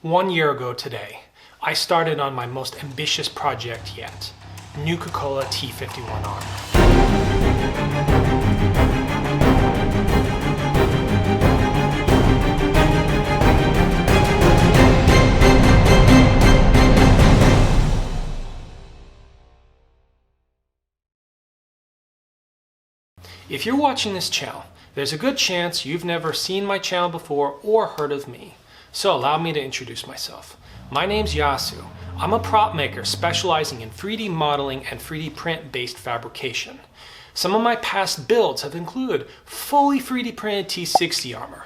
1 year ago today, I started on my most ambitious project yet, Nuka T-51 armor. If you're watching this channel, there's a good chance you've never seen my channel before or heard of me. So allow me to introduce myself. My name's Yasu. I'm a prop maker specializing in 3D modeling and 3D print based fabrication. Some of my past builds have included fully 3D printed T-60 armor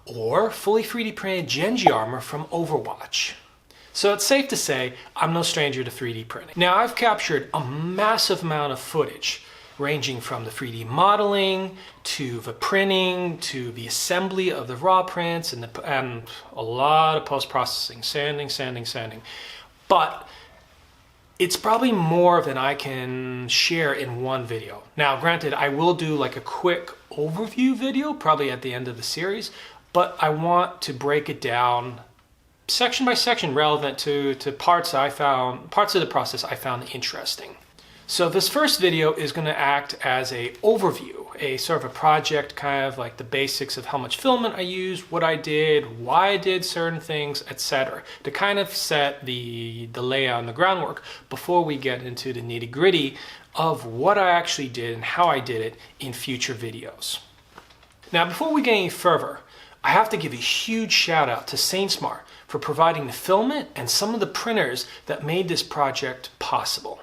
or fully 3D printed Genji armor from Overwatch. So it's safe to say I'm no stranger to 3D printing. Now I've captured a massive amount of footage ranging from the 3D modeling to the printing to the assembly of the raw prints and a lot of post-processing, sanding. But it's probably more than I can share in one video. Now, granted, I will do like a quick overview video probably at the end of the series, but I want to break it down section by section relevant to parts of the process I found interesting. So this first video is going to act as a overview, a sort of a project, kind of like the basics of how much filament I used, what I did, why I did certain things, etc. to kind of set the layout and the groundwork before we get into the nitty-gritty of what I actually did and how I did it in future videos. Now, before we get any further, I have to give a huge shout out to SaintsMart for providing the filament and some of the printers that made this project possible.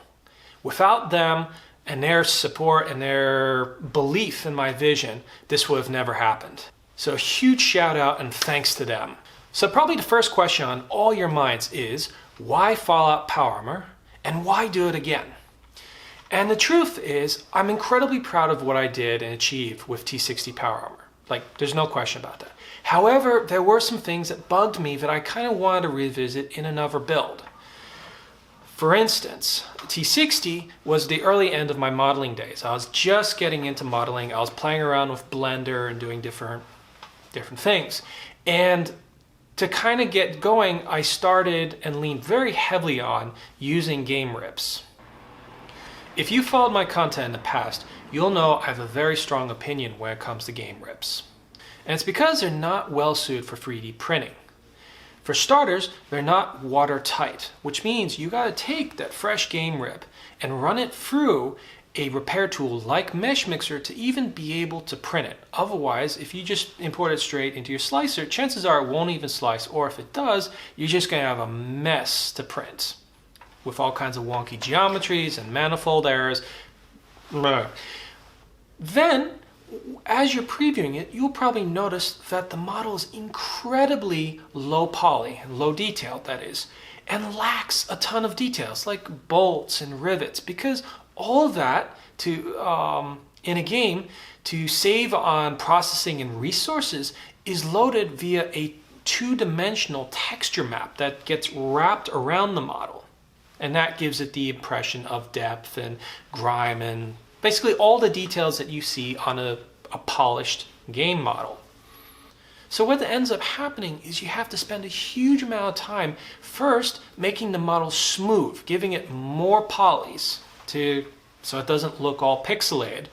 Without them and their support and their belief in my vision, this would have never happened. So a huge shout out and thanks to them. So probably the first question on all your minds is, why Fallout Power Armor and why do it again? And the truth is, I'm incredibly proud of what I did and achieved with T-60 Power Armor. Like, there's no question about that. However, there were some things that bugged me that I kind of wanted to revisit in another build. For instance, T-60 was the early end of my modeling days. I was just getting into modeling. I was playing around with Blender and doing different things. And to kind of get going, I started and leaned very heavily on using game rips. If you followed my content in the past, you'll know I have a very strong opinion when it comes to game rips. And it's because they're not well suited for 3D printing. For starters, they're not watertight, which means you gotta take that fresh game rip and run it through a repair tool like Mesh Mixer to even be able to print it. Otherwise, if you just import it straight into your slicer, chances are it won't even slice, or if it does, you're just gonna have a mess to print with all kinds of wonky geometries and manifold errors. Then, as you're previewing it, you'll probably notice that the model is incredibly low poly, low detailed that is, and lacks a ton of details like bolts and rivets, because all of that in a game to save on processing and resources is loaded via a two-dimensional texture map that gets wrapped around the model. And that gives it the impression of depth and grime and basically all the details that you see on a polished game model. So what ends up happening is you have to spend a huge amount of time first making the model smooth, giving it more polys so it doesn't look all pixelated,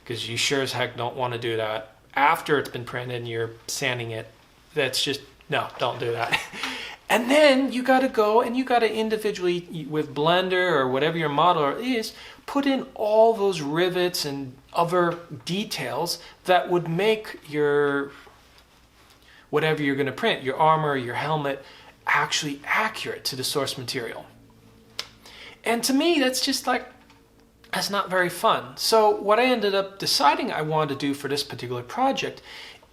because you sure as heck don't want to do that after it's been printed and you're sanding it. That's just, no, don't do that. And then you got to go and you got to individually, with Blender or whatever your modeler is, put in all those rivets and other details that would make your, whatever you're going to print, your armor, your helmet, actually accurate to the source material. And to me, that's just like, that's not very fun. So what I ended up deciding I wanted to do for this particular project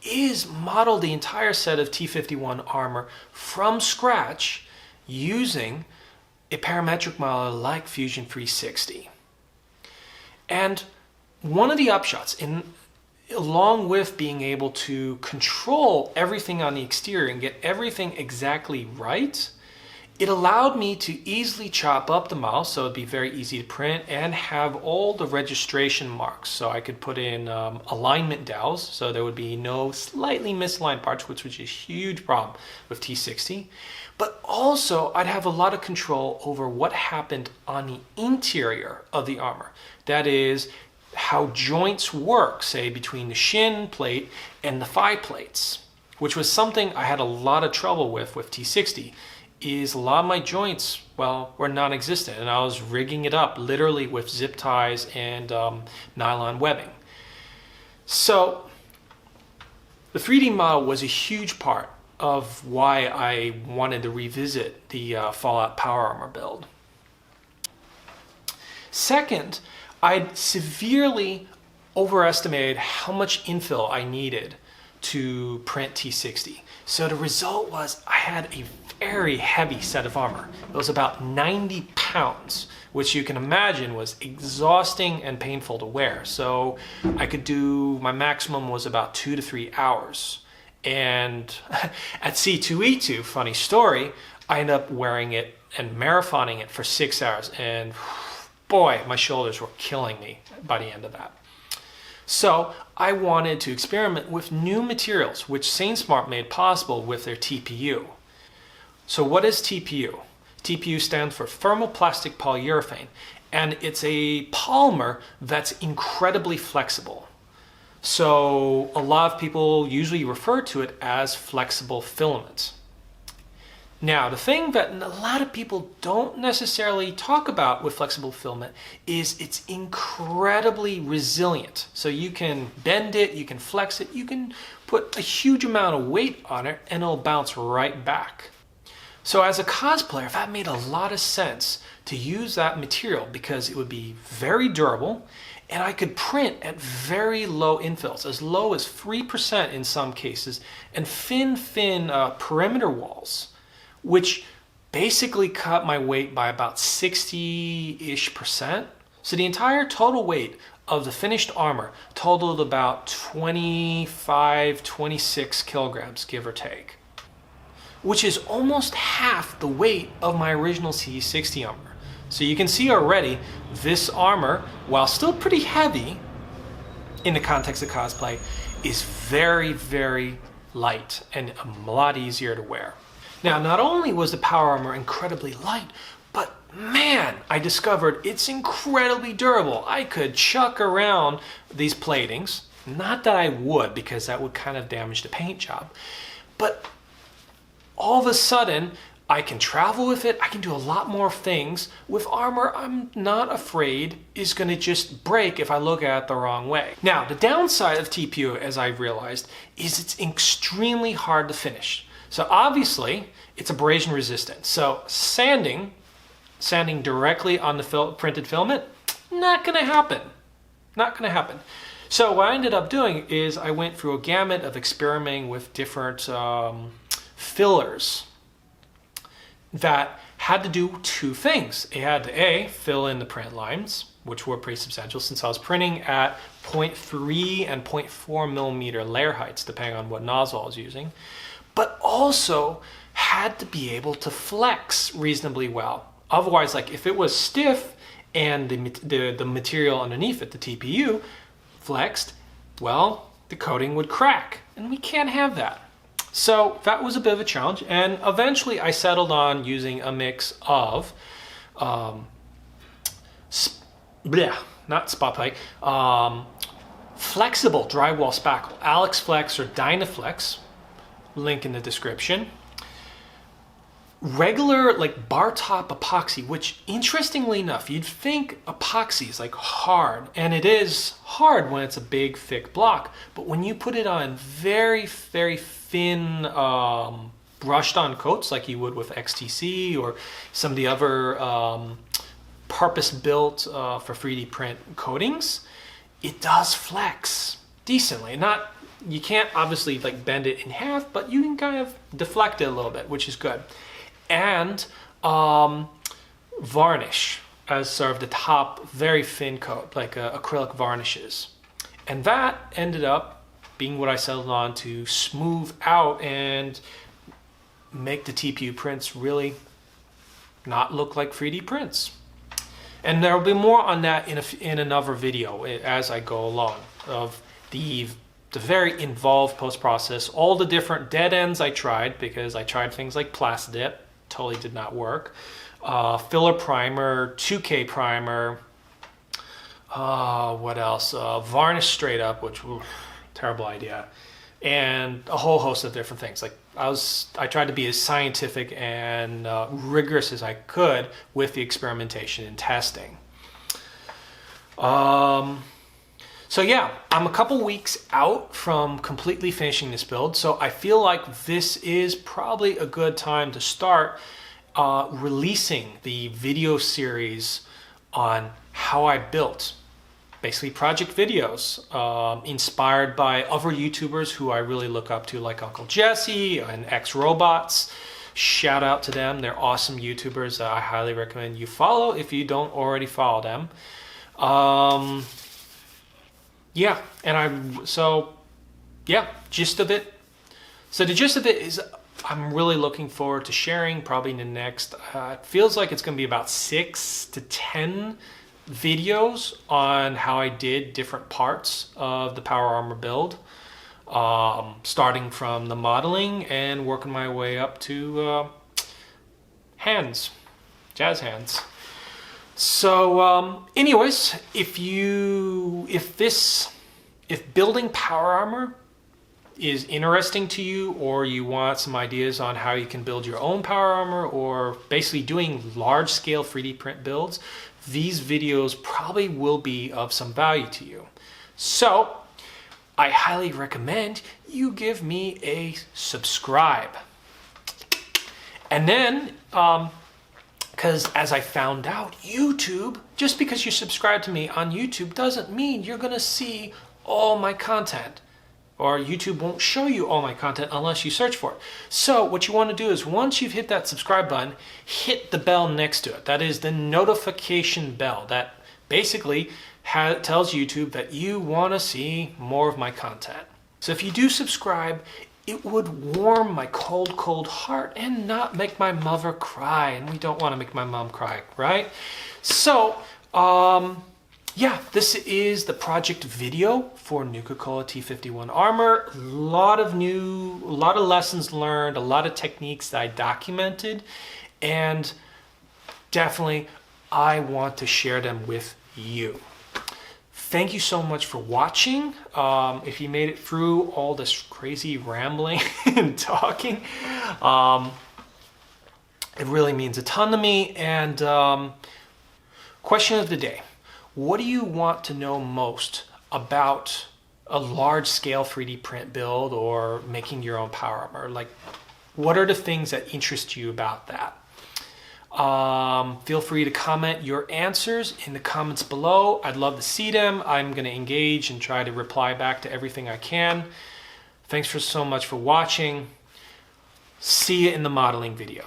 is model the entire set of T-51 armor from scratch using a parametric modeler like Fusion 360. And one of the upshots, along with being able to control everything on the exterior and get everything exactly right, it allowed me to easily chop up the model so it'd be very easy to print and have all the registration marks. So I could put in alignment dowels so there would be no slightly misaligned parts, which was a huge problem with T-60. But also I'd have a lot of control over what happened on the interior of the armor. That is, how joints work, say between the shin plate and the thigh plates, which was something I had a lot of trouble with T60, is a lot of my joints, well, were non-existent, and I was rigging it up literally with zip ties and nylon webbing. So the 3D model was a huge part of why I wanted to revisit the Fallout Power Armor build. Second, I'd severely overestimated how much infill I needed to print T60. So the result was I had a very heavy set of armor. It was about 90 pounds, which you can imagine was exhausting and painful to wear. So I could do, my maximum was about 2 to 3 hours. And at C2E2, funny story, I ended up wearing it and marathoning it for 6 hours. And boy, my shoulders were killing me by the end of that. So I wanted to experiment with new materials, which SainSmart made possible with their TPU. So what is TPU? TPU stands for thermoplastic polyurethane, and it's a polymer that's incredibly flexible. So a lot of people usually refer to it as flexible filament. Now, the thing that a lot of people don't necessarily talk about with flexible filament is it's incredibly resilient. So you can bend it, you can flex it, you can put a huge amount of weight on it and it'll bounce right back. So as a cosplayer, that made a lot of sense to use that material because it would be very durable and I could print at very low infills, as low as 3% in some cases, and thin perimeter walls, which basically cut my weight by about 60-ish%. So the entire total weight of the finished armor totaled about 25, 26 kilograms, give or take, which is almost half the weight of my original T60 armor. So you can see already, this armor, while still pretty heavy in the context of cosplay, is very, very light and a lot easier to wear. Now, not only was the power armor incredibly light, but man, I discovered it's incredibly durable. I could chuck around these platings. Not that I would, because that would kind of damage the paint job. But all of a sudden, I can travel with it. I can do a lot more things with armor I'm not afraid is going to just break if I look at it the wrong way. Now, the downside of TPU, as I've realized, is it's extremely hard to finish. So obviously, it's abrasion resistant. So sanding directly on the printed filament, not going to happen. Not going to happen. So what I ended up doing is I went through a gamut of experimenting with different fillers that had to do two things. It had to A, fill in the print lines, which were pretty substantial since I was printing at 0.3 and 0.4 millimeter layer heights, depending on what nozzle I was using, but also had to be able to flex reasonably well. Otherwise, like if it was stiff and the material underneath it, the TPU, flexed, well, the coating would crack, and we can't have that. So that was a bit of a challenge, and eventually I settled on using a mix of, not spot plate, flexible drywall spackle, Alex Flex or Dynaflex, link in the description. Regular like bar top epoxy, which interestingly enough, you'd think epoxy is like hard, and it is hard when it's a big thick block, but when you put it on very, very thin brushed on coats like you would with XTC or some of the other purpose built for 3D print coatings, it does flex decently. You can't obviously like bend it in half, but you can kind of deflect it a little bit, which is good. And varnish as sort of the top very thin coat, like acrylic varnishes. And that ended up being what I settled on to smooth out and make the TPU prints really not look like 3D prints. And there will be more on that in another video as I go along of the very involved post-process, all the different dead ends I tried, because I tried things like Plastidip, totally did not work. Filler primer, 2K primer, what else? Varnish straight up, which, terrible idea. And a whole host of different things. Like I tried to be as scientific and rigorous as I could with the experimentation and testing. So yeah, I'm a couple weeks out from completely finishing this build, so I feel like this is probably a good time to start releasing the video series on how I built. Basically project videos inspired by other YouTubers who I really look up to, like Uncle Jesse and X Robots. Shout out to them. They're awesome YouTubers that I highly recommend you follow if you don't already follow them. Yeah, and gist of it. So the gist of it is I'm really looking forward to sharing probably in the next, it feels like it's going to be about 6 to 10 videos on how I did different parts of the power armor build, starting from the modeling and working my way up to hands, jazz hands. So anyways, if building power armor is interesting to you, or you want some ideas on how you can build your own power armor, or basically doing large scale 3D print builds, these videos probably will be of some value to you. So I highly recommend you give me a subscribe. And then, because as I found out, YouTube, just because you subscribe to me on YouTube doesn't mean you're gonna see all my content. Or YouTube won't show you all my content unless you search for it. So what you want to do is, once you've hit that subscribe button, hit the bell next to it. That is the notification bell. That basically tells YouTube that you want to see more of my content. So if you do subscribe, it would warm my cold, cold heart and not make my mother cry. And we don't want to make my mom cry, right? So, yeah, this is the project video for Nuka T-51 armor. A lot of lessons learned, a lot of techniques that I documented, and definitely I want to share them with you. Thank you so much for watching. If you made it through all this crazy rambling and talking, it really means a ton to me. And question of the day. What do you want to know most about a large-scale 3D print build or making your own power armor? Like, what are the things that interest you about that? Feel free to comment your answers in the comments below. I'd love to see them. I'm going to engage and try to reply back to everything I can. Thanks so much for watching. See you in the modeling video.